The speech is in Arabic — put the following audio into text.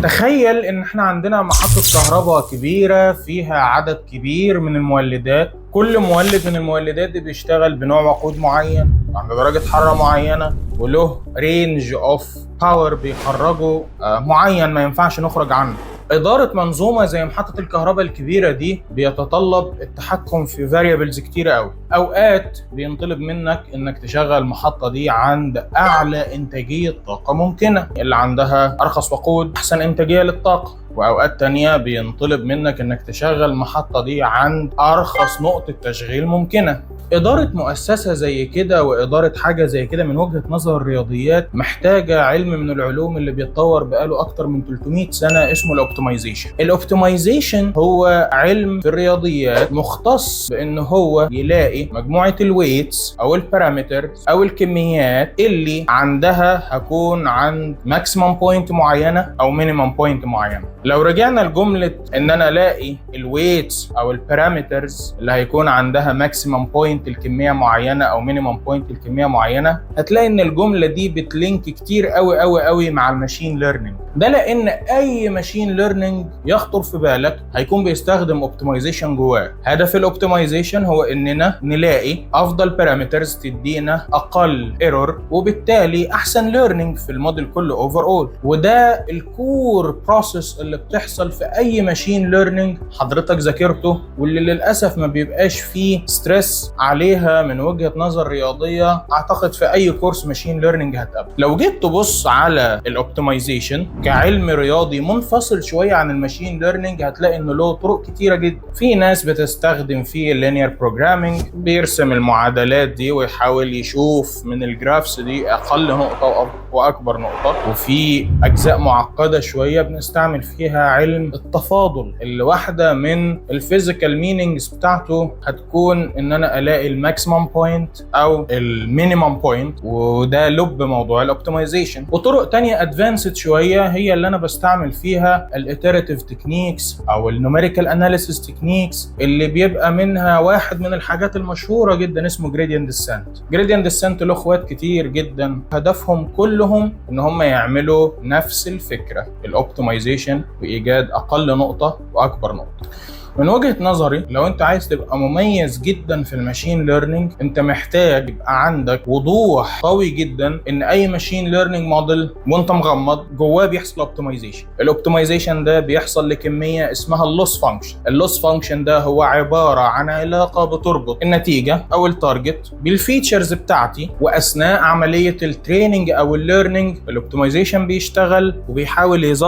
تخيل ان احنا عندنا محطة كهرباء كبيرة فيها عدد كبير من المولدات. كل مولد من المولدات دي بيشتغل بنوع وقود معين عند درجة حرارة معينة وله رينج اوف باور بيخرجه معين ما ينفعش نخرج عنه. إدارة منظومة زي محطة الكهرباء الكبيرة دي بيتطلب التحكم في فاريبلز كتيرة قوي. أوقات بينطلب منك إنك تشغل المحطة دي عند أعلى إنتاجية طاقة ممكنة، اللي عندها أرخص وقود أحسن إنتاجية للطاقة، وأوقات تانية بينطلب منك إنك تشغل المحطة دي عند أرخص نقطة تشغيل ممكنة. إدارة مؤسسة زي كده وإدارة حاجة زي كده من وجهة نظر الرياضيات محتاجة علم من العلوم اللي بيتطور بقاله أكتر من 300 سنة اسمه الأوبتمايزيشن. الأوبتمايزيشن هو علم في الرياضيات مختص بإن هو يلاقي مجموعة الويتس أو البارامترز أو الكميات اللي عندها هكون عند ماكسيمم بوينت معينة أو مينيمم بوينت معينة. لو رجعنا لجملة إن أنا ألاقي الويتس أو البارامترز اللي هيكون عندها ماكسيمم بوينت الكمية معينة أو مينيمم بوينت الكمية معينة، هتلاقي إن الجملة دي بتلينك كتير قوي مع الماشين ليرنينج. ده لأن أي ماشين ليرنينج يخطر في بالك هيكون بيستخدم اوبتمايزيشن جواه. هدف الاوبتمايزيشن هو إننا نلاقي أفضل بارامترز تدينا أقل ايرور، وبالتالي أحسن ليرنينج في الموديل كله أوفر أول. وده الكور بروسيس اللي بتحصل في أي ماشين ليرنينج حضرتك ذاكرته، واللي للأسف ما بيبقاش فيه ستريس عليها من وجهة نظر رياضية اعتقد في اي كورس ماشين ليرنينج هتقابله. لو جيت تبص على الاوبتمايزيشن كعلم رياضي منفصل شوية عن الماشين ليرنينج، هتلاقي انه له طرق كتيرة جدا. في ناس بتستخدم فيه اللينير بروجرامينج، بيرسم المعادلات دي ويحاول يشوف من الجرافس دي اقل نقطة واكبر نقطة. وفي اجزاء معقدة شوية بنستعمل فيها علم التفاضل، اللي واحدة من الفيزيكال مينينجز بتاعته هتكون ان انا الاقي الماكسيمم بوينت او المينيمم بوينت، وده لب موضوع الاوبتمايزيشن. وطرق تانية ادفانسد شويه هي اللي انا بستعمل فيها الاتيريتيف تكنيكس او النوميريكال اناليسيس تكنيكس، اللي بيبقى منها واحد من الحاجات المشهوره جدا اسمه جريدينت ديسنت. جريدينت ديسنت له اخوات كتير جدا، هدفهم كلهم ان هم يعملوا نفس الفكره، الاوبتمايزيشن وايجاد اقل نقطه واكبر نقطه. من وجهة نظري لو انت عايز تبقى مميز جدا في الماشين ليرنينج، انت محتاج يبقى عندك وضوح قوي جدا ان اي ماشين ليرنينج موديل وانت مغمض جواه بيحصل اوبتمايزيشن. الاوبتمايزيشن ده بيحصل لكمية اسمها اللوس فانكشن. اللوس فانكشن ده هو عبارة عن علاقة بتربط النتيجة او التارجت بالفيتشرز بتاعتي، واثناء عملية التريننج او الليرنينج الاوبتمايزيشن بيشتغل وبيحاول يظبط